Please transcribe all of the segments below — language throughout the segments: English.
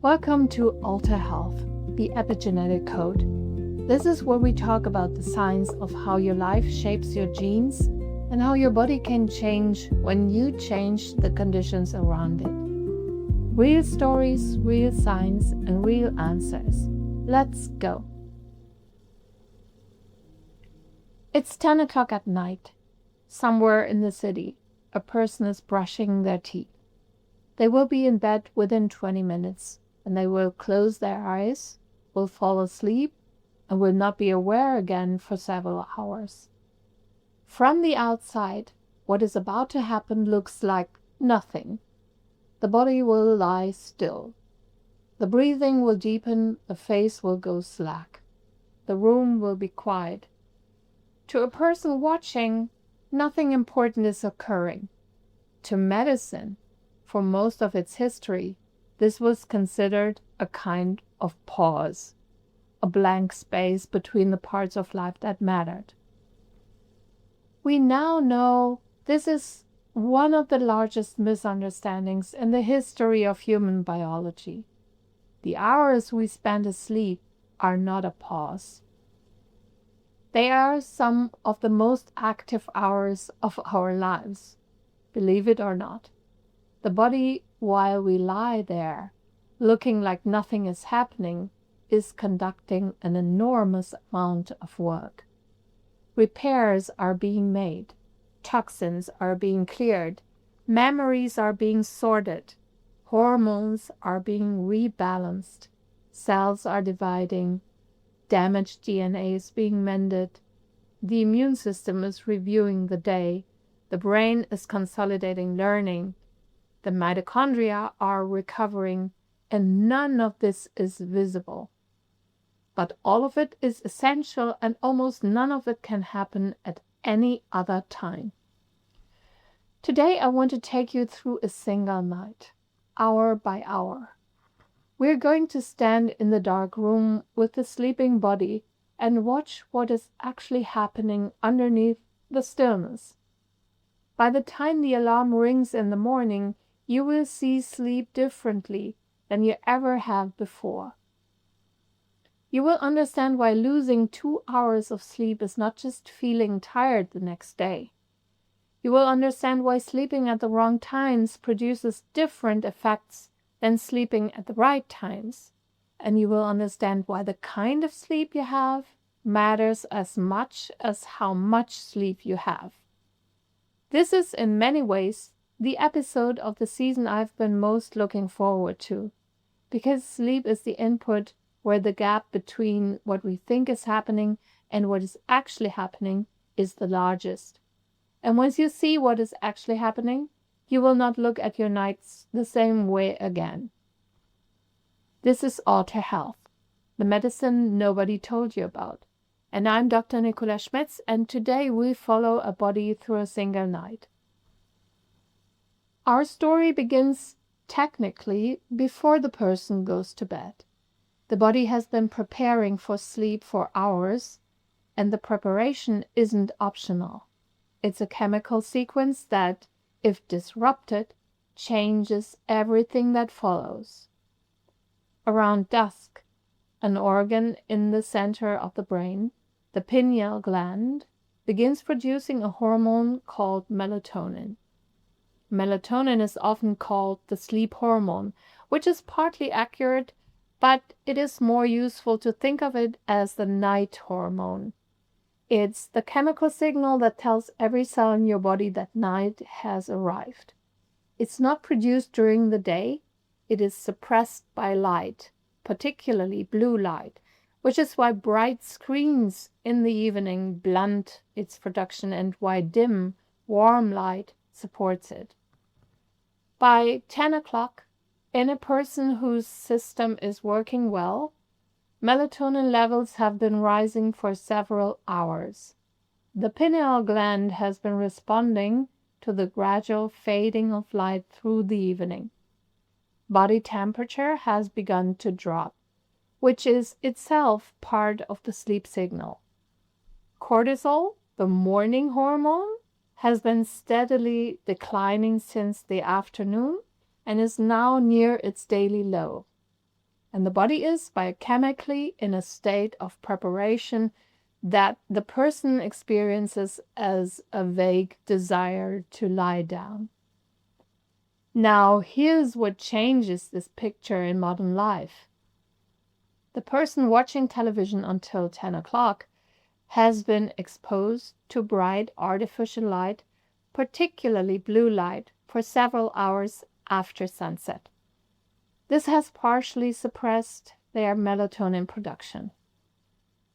Welcome to Alter Health, the epigenetic code. This is where we talk about the science of how your life shapes your genes and how your body can change when you change the conditions around it. Real stories, real science, and real answers. Let's go. It's 10 o'clock at night. Somewhere in the city, a person is brushing their teeth. They will be in bed within 20 minutes, and they will close their eyes, will fall asleep, and will not be aware again for several hours. From the outside, what is about to happen looks like nothing. The body will lie still. The breathing will deepen, the face will go slack. The room will be quiet. To a person watching, nothing important is occurring. To medicine, for most of its history, this was considered a kind of pause, a blank space between the parts of life that mattered. We now know this is one of the largest misunderstandings in the history of human biology. The hours we spend asleep are not a pause. They are some of the most active hours of our lives, believe it or not. The body, while we lie there, looking like nothing is happening, is conducting an enormous amount of work. Repairs are being made, toxins are being cleared, memories are being sorted, hormones are being rebalanced, cells are dividing, damaged DNA is being mended, the immune system is reviewing the day, the brain is consolidating learning, the mitochondria are recovering, and none of this is visible. But all of it is essential, and almost none of it can happen at any other time. Today I want to take you through a single night, hour by hour. We're going to stand in the dark room with the sleeping body and watch what is actually happening underneath the stillness. By the time the alarm rings in the morning, you will see sleep differently than you ever have before. You will understand why losing 2 hours of sleep is not just feeling tired the next day. You will understand why sleeping at the wrong times produces different effects than sleeping at the right times. And you will understand why the kind of sleep you have matters as much as how much sleep you have. This is in many ways the episode of the season I've been most looking forward to, because sleep is the input where the gap between what we think is happening and what is actually happening is the largest. And once you see what is actually happening, you will not look at your nights the same way again. This is Alter Health, the medicine nobody told you about. And I'm Dr. Nicola Schmetz, and today we follow a body through a single night. Our story begins technically before the person goes to bed. The body has been preparing for sleep for hours, and the preparation isn't optional. It's a chemical sequence that, if disrupted, changes everything that follows. Around dusk, an organ in the center of the brain, the pineal gland, begins producing a hormone called melatonin. Melatonin is often called the sleep hormone, which is partly accurate, but it is more useful to think of it as the night hormone. It's the chemical signal that tells every cell in your body that night has arrived. It's not produced during the day. It is suppressed by light, particularly blue light, which is why bright screens in the evening blunt its production and why dim, warm light supports it. By 10 o'clock, in a person whose system is working well, melatonin levels have been rising for several hours. The pineal gland has been responding to the gradual fading of light through the evening. Body temperature has begun to drop, which is itself part of the sleep signal. Cortisol, the morning hormone, has been steadily declining since the afternoon and is now near its daily low. and the body is biochemically in a state of preparation that the person experiences as a vague desire to lie down. Now, here's what changes this picture in modern life. The person watching television until 10 o'clock has been exposed to bright artificial light, particularly blue light, for several hours after sunset. This has partially suppressed their melatonin production.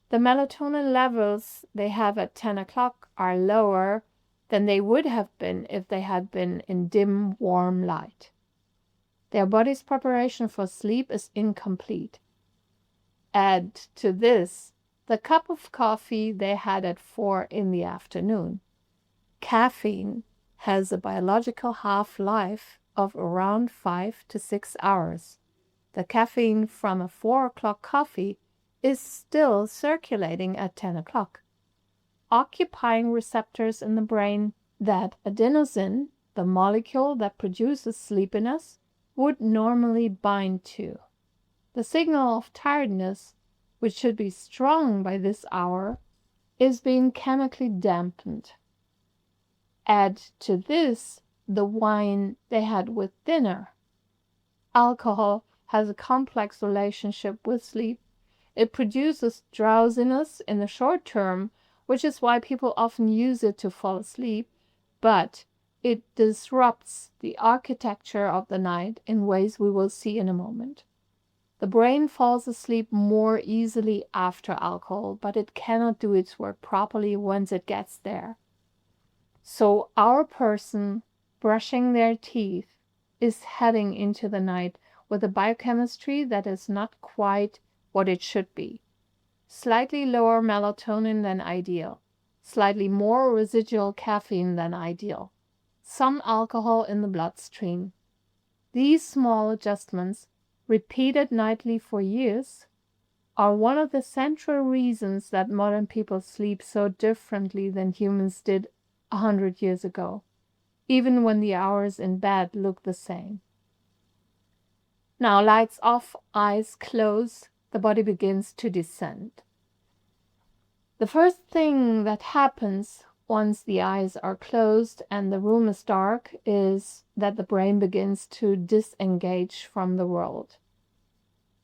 The melatonin levels they have at 10 o'clock are lower than they would have been if they had been in dim, warm light. Their body's preparation for sleep is incomplete. Add to this the cup of coffee they had at 4 in the afternoon. Caffeine has a biological half-life of around 5 to 6 hours. The caffeine from a 4 o'clock coffee is still circulating at 10 o'clock, occupying receptors in the brain that adenosine, the molecule that produces sleepiness, would normally bind to. The signal of tiredness, which should be strong by this hour, is being chemically dampened. Add to this the wine they had with dinner. Alcohol has a complex relationship with sleep. It produces drowsiness in the short term, which is why people often use it to fall asleep, but it disrupts the architecture of the night in ways we will see in a moment. The brain falls asleep more easily after alcohol, but it cannot do its work properly once it gets there. So our person brushing their teeth is heading into the night with a biochemistry that is not quite what it should be. Slightly lower melatonin than ideal, slightly more residual caffeine than ideal, some alcohol in the bloodstream. These small adjustments, repeated nightly for years, are one of the central reasons that modern people sleep so differently than humans did 100 years ago, even when the hours in bed look the same. Now, lights off, eyes close, the body begins to descend. The first thing that happens once the eyes are closed and the room is dark is that the brain begins to disengage from the world.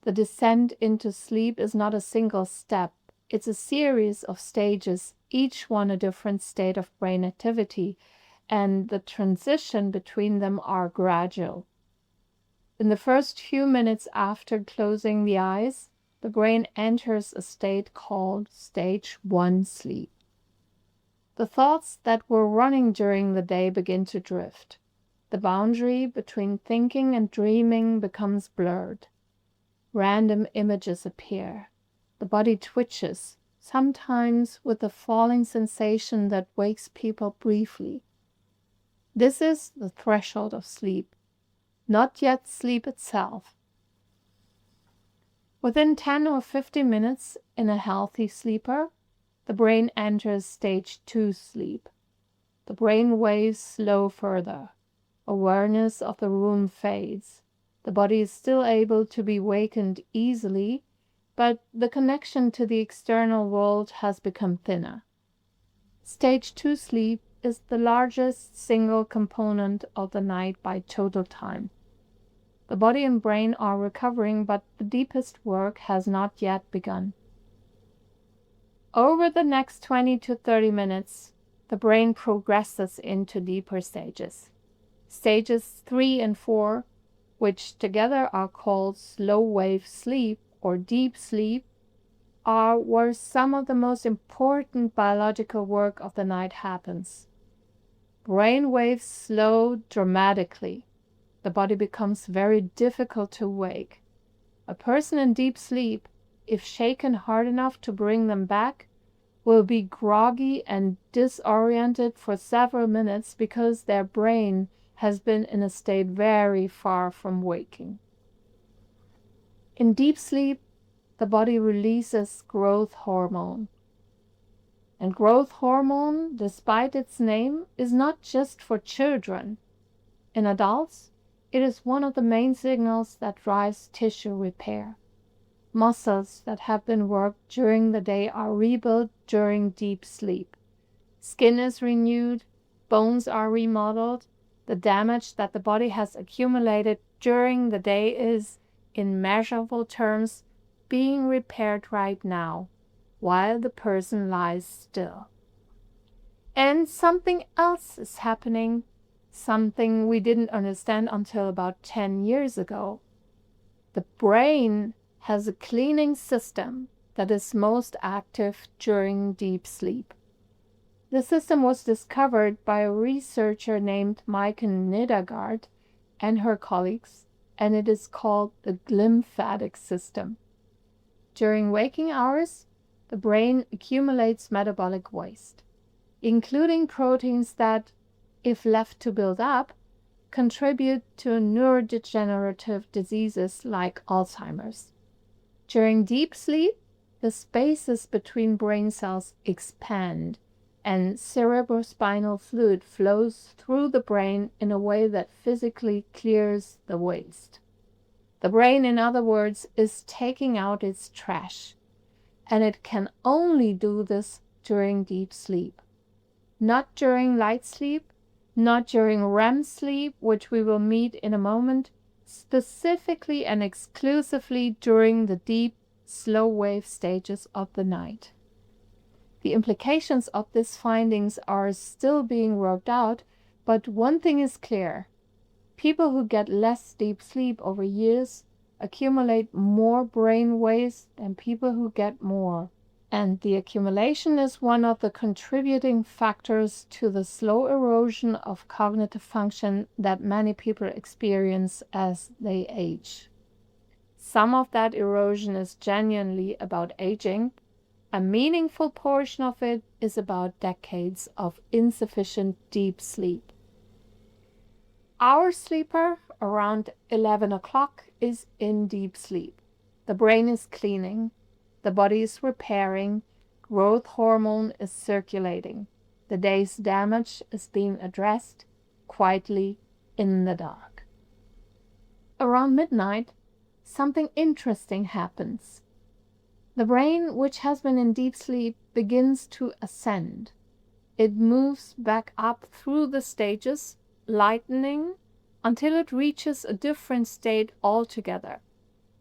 The descent into sleep is not a single step. It's a series of stages, each one a different state of brain activity, and the transition between them are gradual. In the first few minutes after closing the eyes, the brain enters a state called stage 1 sleep. The thoughts that were running during the day begin to drift. The boundary between thinking and dreaming becomes blurred. Random images appear. The body twitches, sometimes with a falling sensation that wakes people briefly. This is the threshold of sleep, not yet sleep itself. Within 10 or 15 minutes in a healthy sleeper, the brain enters stage 2 sleep. The brain waves slow further. Awareness of the room fades. The body is still able to be wakened easily, but the connection to the external world has become thinner. Stage 2 sleep is the largest single component of the night by total time. The body and brain are recovering, but the deepest work has not yet begun. Over the next 20 to 30 minutes, the brain progresses into deeper stages. Stages 3 and 4, which together are called slow wave sleep or deep sleep, are where some of the most important biological work of the night happens. Brain waves slow dramatically. The body becomes very difficult to wake. A person in deep sleep, if shaken hard enough to bring them back, will be groggy and disoriented for several minutes because their brain has been in a state very far from waking. In deep sleep, the body releases growth hormone. And growth hormone, despite its name, is not just for children. In adults, it is one of the main signals that drives tissue repair. Muscles that have been worked during the day are rebuilt during deep sleep. Skin is renewed, bones are remodeled. The damage that the body has accumulated during the day is, in measurable terms, being repaired right now, while the person lies still. And something else is happening, something we didn't understand until about 10 years ago. The brain has a cleaning system that is most active during deep sleep. The system was discovered by a researcher named Maike Nedergaard and her colleagues, and it is called the Glymphatic system. During waking hours, the brain accumulates metabolic waste, including proteins that, if left to build up, contribute to neurodegenerative diseases like Alzheimer's. During deep sleep, the spaces between brain cells expand, and cerebrospinal fluid flows through the brain in a way that physically clears the waste. The brain, in other words, is taking out its trash, and it can only do this during deep sleep. Not during light sleep, not during REM sleep, which we will meet in a moment, specifically and exclusively during the deep, slow wave stages of the night. The implications of these findings are still being worked out, but one thing is clear. People who get less deep sleep over years accumulate more brain waste than people who get more. And the accumulation is one of the contributing factors to the slow erosion of cognitive function that many people experience as they age. Some of that erosion is genuinely about aging. A meaningful portion of it is about decades of insufficient deep sleep. Our sleeper, around 11 o'clock, is in deep sleep. The brain is cleaning. The body is repairing, growth hormone is circulating. The day's damage is being addressed quietly in the dark. Around midnight, something interesting happens. The brain, which has been in deep sleep, begins to ascend. It moves back up through the stages, lightening, until it reaches a different state altogether.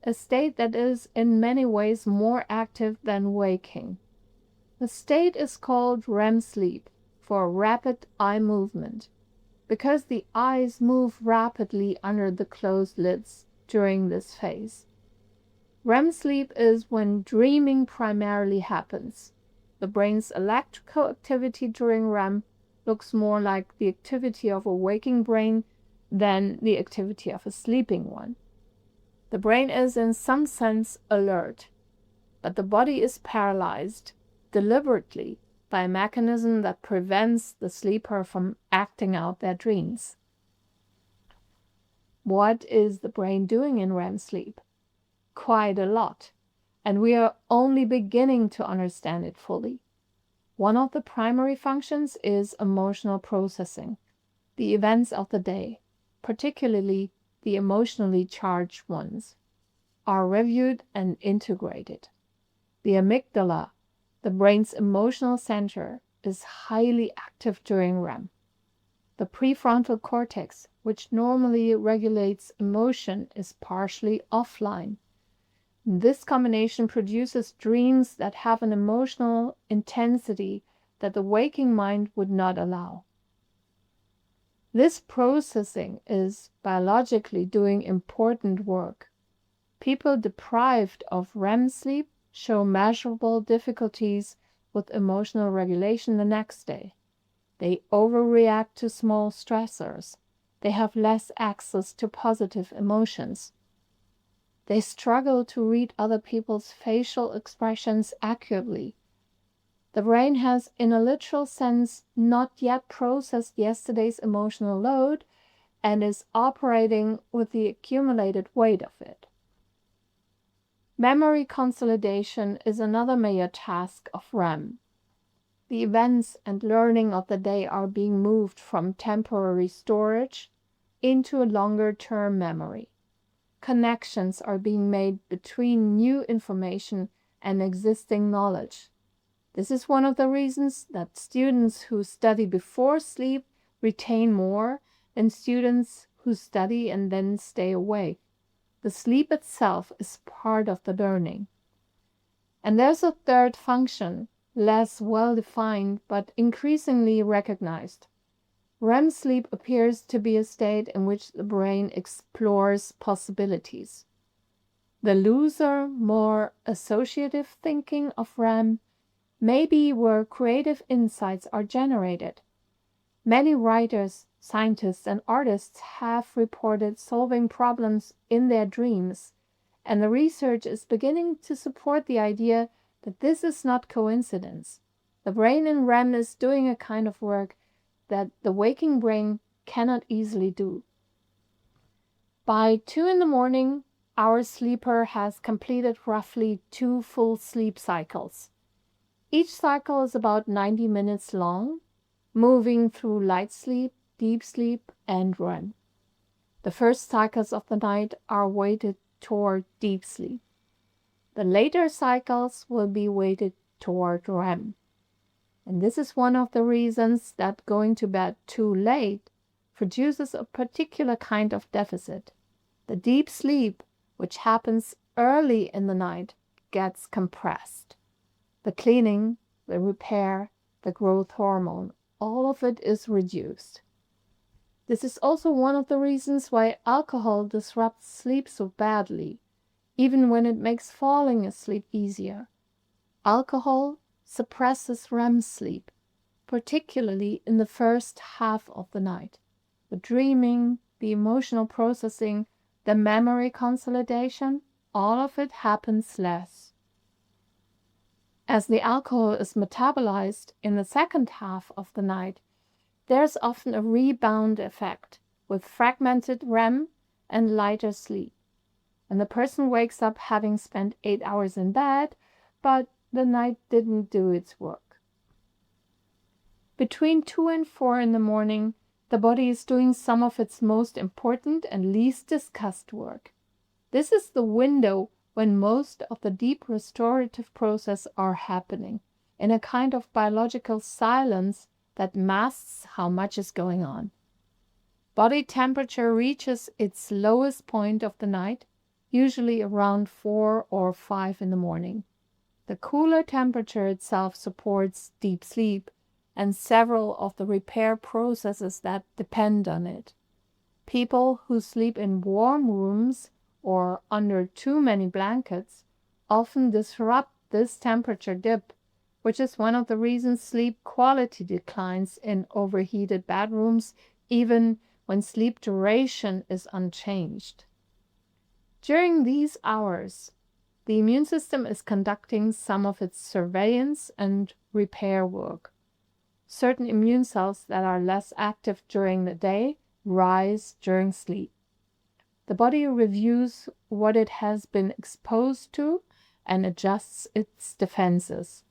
A state that is in many ways more active than waking. The state is called REM sleep, for rapid eye movement, because the eyes move rapidly under the closed lids during this phase. REM sleep is when dreaming primarily happens. The brain's electrical activity during REM looks more like the activity of a waking brain than the activity of a sleeping one. The brain is in some sense alert, but the body is paralyzed deliberately by a mechanism that prevents the sleeper from acting out their dreams. What is the brain doing in REM sleep? Quite a lot, and we are only beginning to understand it fully. One of the primary functions is emotional processing. The events of the day, particularly the emotionally charged ones, are reviewed and integrated. The amygdala, the brain's emotional center, is highly active during REM. The prefrontal cortex, which normally regulates emotion, is partially offline. This combination produces dreams that have an emotional intensity that the waking mind would not allow. This processing is biologically doing important work. People deprived of REM sleep show measurable difficulties with emotional regulation the next day. They overreact to small stressors. They have less access to positive emotions. They struggle to read other people's facial expressions accurately. The brain has, in a literal sense, not yet processed yesterday's emotional load and is operating with the accumulated weight of it. Memory consolidation is another major task of REM. The events and learning of the day are being moved from temporary storage into a longer-term memory. connections are being made between new information and existing knowledge. This is one of the reasons that students who study before sleep retain more than students who study and then stay awake. The sleep itself is part of the learning. And there's a third function, less well-defined but increasingly recognized. REM sleep appears to be a state in which the brain explores possibilities. The looser, more associative thinking of REM may be where creative insights are generated. Many writers, scientists, and artists have reported solving problems in their dreams, and the research is beginning to support the idea that this is not coincidence. The brain in REM is doing a kind of work that the waking brain cannot easily do. By 2 in the morning, our sleeper has completed roughly 2 full sleep cycles. Each cycle is about 90 minutes long, moving through light sleep, deep sleep, and REM. The first cycles of the night are weighted toward deep sleep. The later cycles will be weighted toward REM. And this is one of the reasons that going to bed too late produces a particular kind of deficit. The deep sleep, which happens early in the night, gets compressed. The cleaning, the repair, the growth hormone, all of it is reduced. This is also one of the reasons why alcohol disrupts sleep so badly, even when it makes falling asleep easier. Alcohol suppresses REM sleep, particularly in the first half of the night. The dreaming, the emotional processing, the memory consolidation, all of it happens less. As the alcohol is metabolized in the second half of the night, there's often a rebound effect with fragmented REM and lighter sleep. And the person wakes up having spent 8 hours in bed, but the night didn't do its work. Between 2 and 4 in the morning, the body is doing some of its most important and least discussed work. This is the window when most of the deep restorative processes are happening, in a kind of biological silence that masks how much is going on. Body temperature reaches its lowest point of the night, usually around 4 or 5 in the morning. The cooler temperature itself supports deep sleep and several of the repair processes that depend on it. People who sleep in warm rooms or under too many blankets often disrupt this temperature dip, which is one of the reasons sleep quality declines in overheated bedrooms, even when sleep duration is unchanged. During these hours, the immune system is conducting some of its surveillance and repair work. Certain immune cells that are less active during the day rise during sleep. The body reviews what it has been exposed to and adjusts its defenses.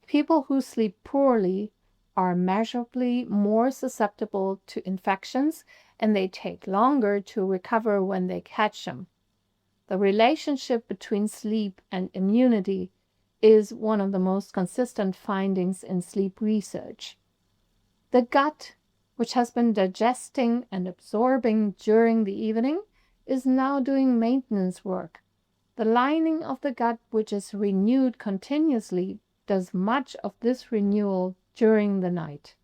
People who sleep poorly are measurably more susceptible to infections, and they take longer to recover when they catch them. The relationship between sleep and immunity is one of the most consistent findings in sleep research. The gut, which has been digesting and absorbing during the evening, is now doing maintenance work. The lining of the gut, which is renewed continuously, does much of this renewal during the night.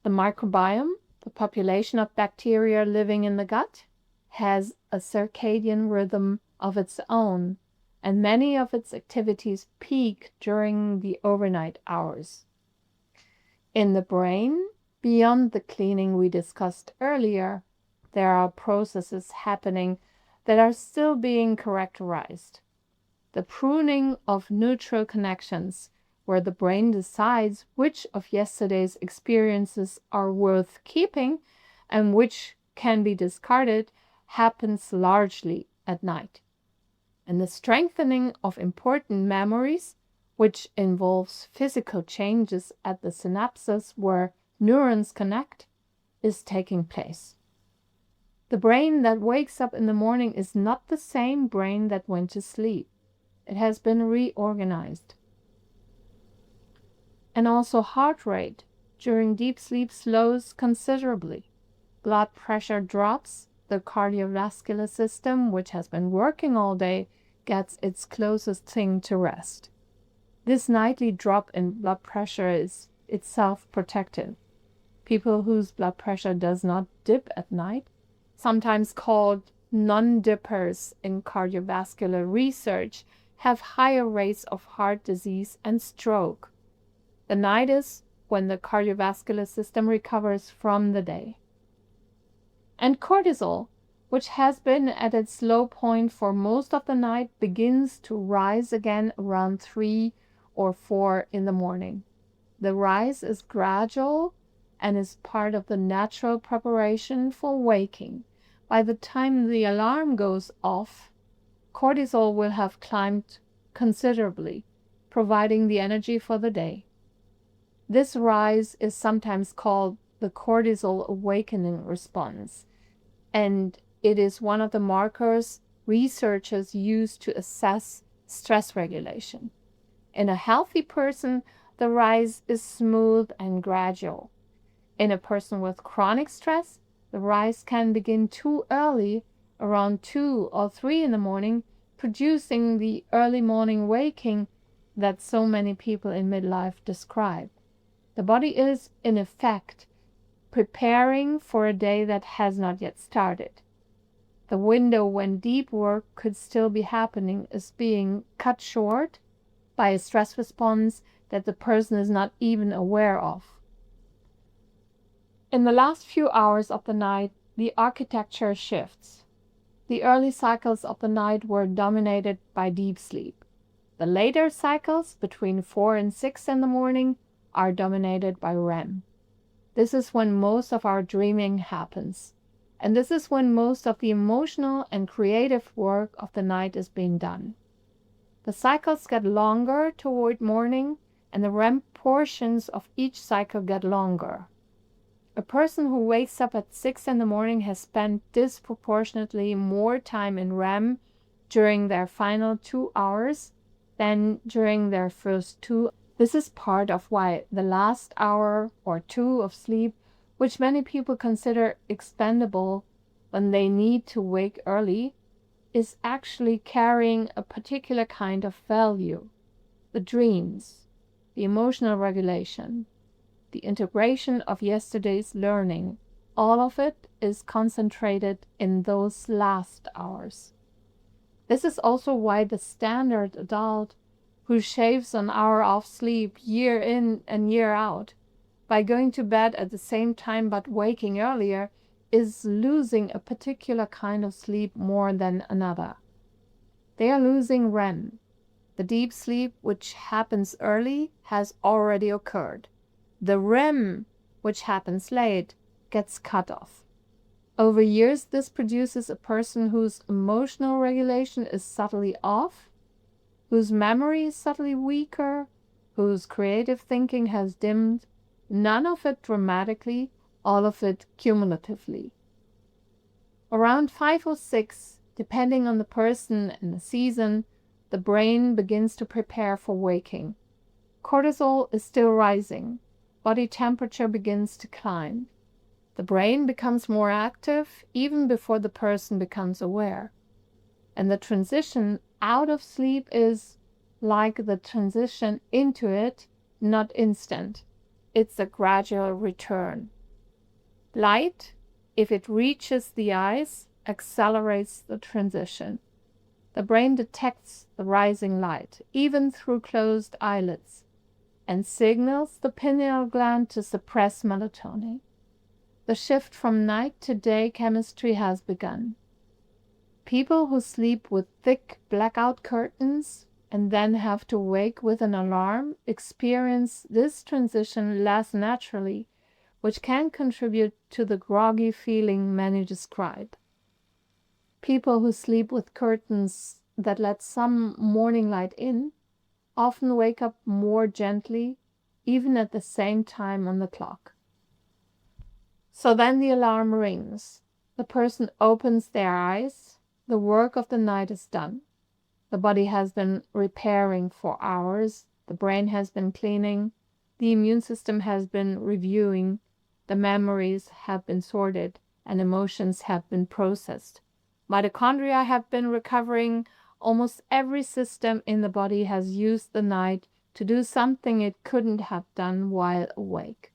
The microbiome, the population of bacteria living in the gut, has a circadian rhythm of its own, and many of its activities peak during the overnight hours. In the brain, beyond the cleaning we discussed earlier, there are processes happening that are still being characterized. The pruning of neutral connections, where the brain decides which of yesterday's experiences are worth keeping and which can be discarded, happens largely at night. And the strengthening of important memories, which involves physical changes at the synapses where neurons connect, is taking place. The brain that wakes up in the morning is not the same brain that went to sleep. It has been reorganized. And also heart rate during deep sleep slows considerably. Blood pressure drops. The cardiovascular system, which has been working all day, gets its closest thing to rest. This nightly drop in blood pressure is itself protective. People whose blood pressure does not dip at night, sometimes called non-dippers in cardiovascular research, have higher rates of heart disease and stroke. The night is when the cardiovascular system recovers from the day. And cortisol, which has been at its low point for most of the night, begins to rise again around 3 or 4 in the morning. The rise is gradual and is part of the natural preparation for waking. By the time the alarm goes off, cortisol will have climbed considerably, providing the energy for the day. This rise is sometimes called the cortisol awakening response, and it is one of the markers researchers use to assess stress regulation. In a healthy person, the rise is smooth and gradual. In a person with chronic stress, the rise can begin too early, around 2 or 3 in the morning, producing the early morning waking that so many people in midlife describe. The body is, in effect, preparing for a day that has not yet started. The window when deep work could still be happening is being cut short by a stress response that the person is not even aware of. In the last few hours of the night, the architecture shifts. The early cycles of the night were dominated by deep sleep. The later cycles, between 4 and 6 in the morning, are dominated by REM. This is when most of our dreaming happens, and this is when most of the emotional and creative work of the night is being done. The cycles get longer toward morning, and the REM portions of each cycle get longer. A person who wakes up at 6 in the morning has spent disproportionately more time in REM during their final 2 hours than during their first 2. This is part of why the last hour or 2 of sleep, which many people consider expendable when they need to wake early, is actually carrying a particular kind of value. The dreams, the emotional regulation, the integration of yesterday's learning, all of it is concentrated in those last hours. This is also why the standard adult who shaves an hour off sleep year in and year out by going to bed at the same time but waking earlier is losing a particular kind of sleep more than another. They are losing REM. The deep sleep which happens early has already occurred. The REM, which happens late, gets cut off. Over years, this produces a person whose emotional regulation is subtly off, whose memory is subtly weaker, whose creative thinking has dimmed, none of it dramatically, all of it cumulatively. Around 5 or 6, depending on the person and the season, the brain begins to prepare for waking. Cortisol is still rising. Body temperature begins to climb. The brain becomes more active even before the person becomes aware. And the transition out of sleep is like the transition into it, not instant. It's a gradual return. Light, if it reaches the eyes, accelerates the transition. The brain detects the rising light, even through closed eyelids, and signals the pineal gland to suppress melatonin. The shift from night to day chemistry has begun. People who sleep with thick blackout curtains and then have to wake with an alarm experience this transition less naturally, which can contribute to the groggy feeling many describe. People who sleep with curtains that let some morning light in often wake up more gently, even at the same time on the clock. So then the alarm rings. the person opens their eyes, the work of the night is done. The body has been repairing for hours, the brain has been cleaning, the immune system has been reviewing, the memories have been sorted, and emotions have been processed. Mitochondria have been recovering. Almost every system in the body has used the night to do something it couldn't have done while awake.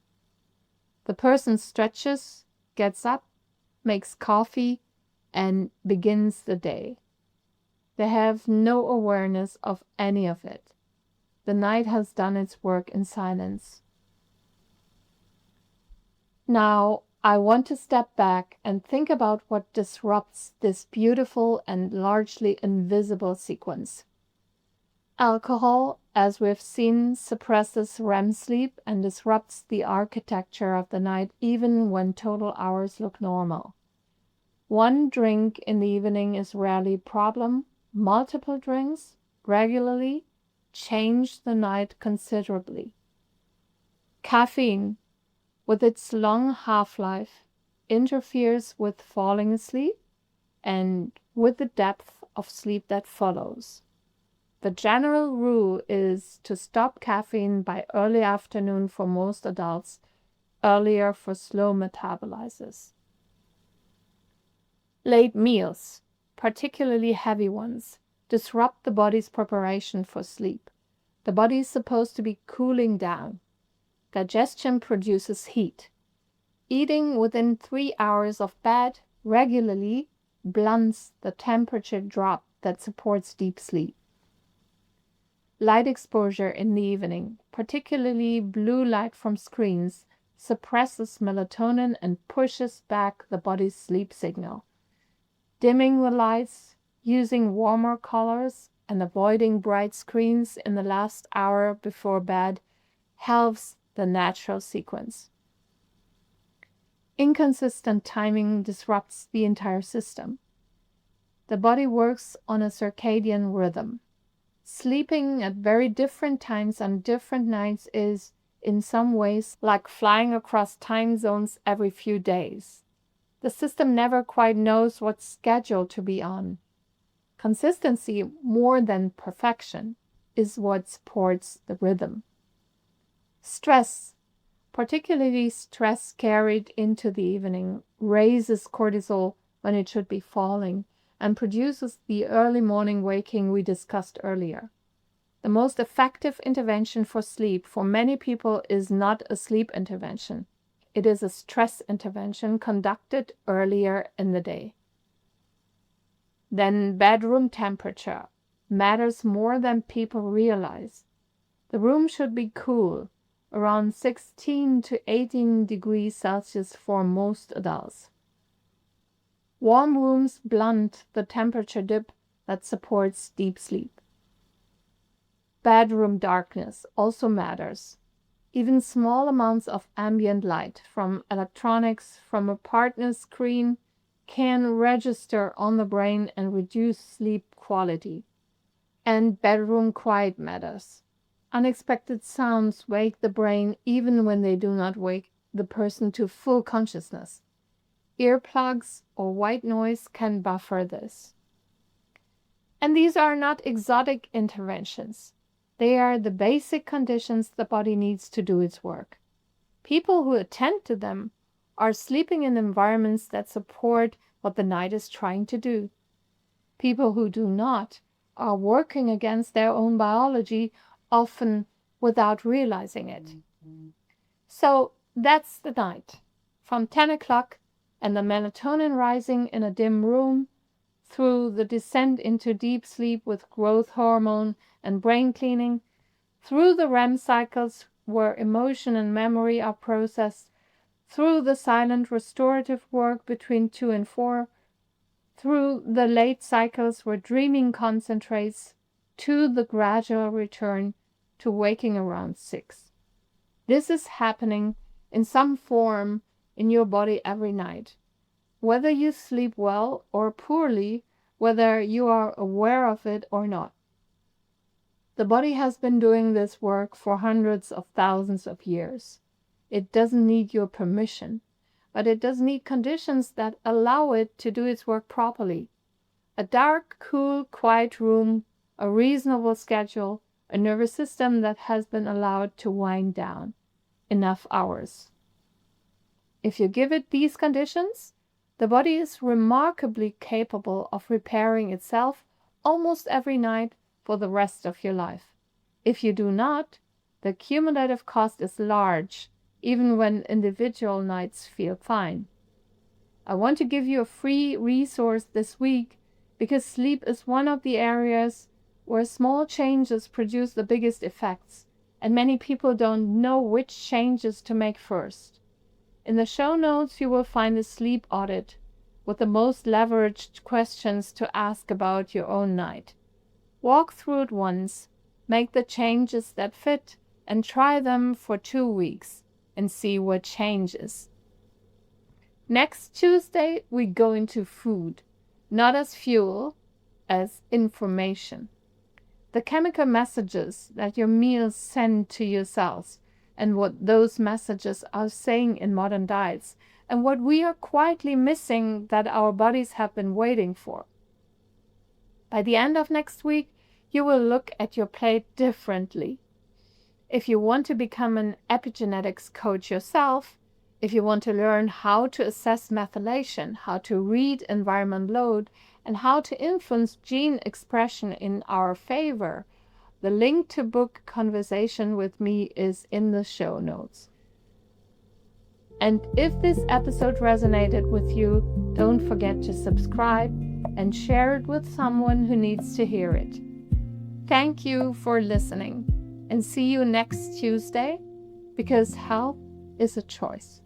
The person stretches, gets up, makes coffee, and begins the day. They have no awareness of any of it. The night has done its work in silence. Now, I want to step back and think about what disrupts this beautiful and largely invisible sequence. Alcohol, as we've seen, suppresses REM sleep and disrupts the architecture of the night even when total hours look normal. One drink in the evening is rarely a problem. Multiple drinks, regularly, change the night considerably. Caffeine, with its long half-life, interferes with falling asleep and with the depth of sleep that follows. The general rule is to stop caffeine by early afternoon for most adults, earlier for slow metabolizers. Late meals, particularly heavy ones, disrupt the body's preparation for sleep. The body is supposed to be cooling down. Digestion produces heat. Eating within 3 hours of bed regularly blunts the temperature drop that supports deep sleep. Light exposure in the evening, particularly blue light from screens, suppresses melatonin and pushes back the body's sleep signal. Dimming the lights, using warmer colors, and avoiding bright screens in the last hour before bed helps the natural sequence. Inconsistent timing disrupts the entire system. The body works on a circadian rhythm. Sleeping at very different times on different nights is, in some ways, like flying across time zones every few days. The system never quite knows what schedule to be on. Consistency, more than perfection, is what supports the rhythm. Stress, particularly stress carried into the evening, raises cortisol when it should be falling and produces the early morning waking we discussed earlier. The most effective intervention for sleep for many people is not a sleep intervention. It is a stress intervention conducted earlier in the day. Then bedroom temperature matters more than people realize. The room should be cool, around 16 to 18 degrees Celsius for most adults. Warm rooms blunt the temperature dip that supports deep sleep. Bedroom darkness also matters. Even small amounts of ambient light from electronics, from a partner's screen, can register on the brain and reduce sleep quality. And bedroom quiet matters. Unexpected sounds wake the brain even when they do not wake the person to full consciousness. Earplugs or white noise can buffer this. And these are not exotic interventions. They are the basic conditions the body needs to do its work. People who attend to them are sleeping in environments that support what the night is trying to do. People who do not are working against their own biology, often without realizing it. So that's the night. From 10 o'clock and the melatonin rising in a dim room, through the descent into deep sleep with growth hormone and brain cleaning, through the REM cycles where emotion and memory are processed, through the silent restorative work between 2 and 4, through the late cycles where dreaming concentrates, to the gradual return to waking around 6. This is happening in some form in your body every night. Whether you sleep well or poorly, whether you are aware of it or not. The body has been doing this work for hundreds of thousands of years. It doesn't need your permission, but it does need conditions that allow it to do its work properly. A dark, cool, quiet room, a reasonable schedule, a nervous system that has been allowed to wind down. Enough hours. If you give it these conditions, the body is remarkably capable of repairing itself almost every night for the rest of your life. If you do not, the cumulative cost is large, even when individual nights feel fine. I want to give you a free resource this week because sleep is one of the areas where small changes produce the biggest effects, and many people don't know which changes to make first. In the show notes, you will find a sleep audit with the most leveraged questions to ask about your own night. Walk through it once, make the changes that fit, and try them for 2 weeks and see what changes. Next Tuesday, we go into food, not as fuel, as information. The chemical messages that your meals send to your cells, and what those messages are saying in modern diets, and what we are quietly missing that our bodies have been waiting for. By the end of next week, you will look at your plate differently. If you want to become an epigenetics coach yourself, if you want to learn how to assess methylation, how to read environment load, and how to influence gene expression in our favor, the link to book Conversation with me is in the show notes. And if this episode resonated with you, don't forget to subscribe and share it with someone who needs to hear it. Thank you for listening, and see you next Tuesday, because health is a choice.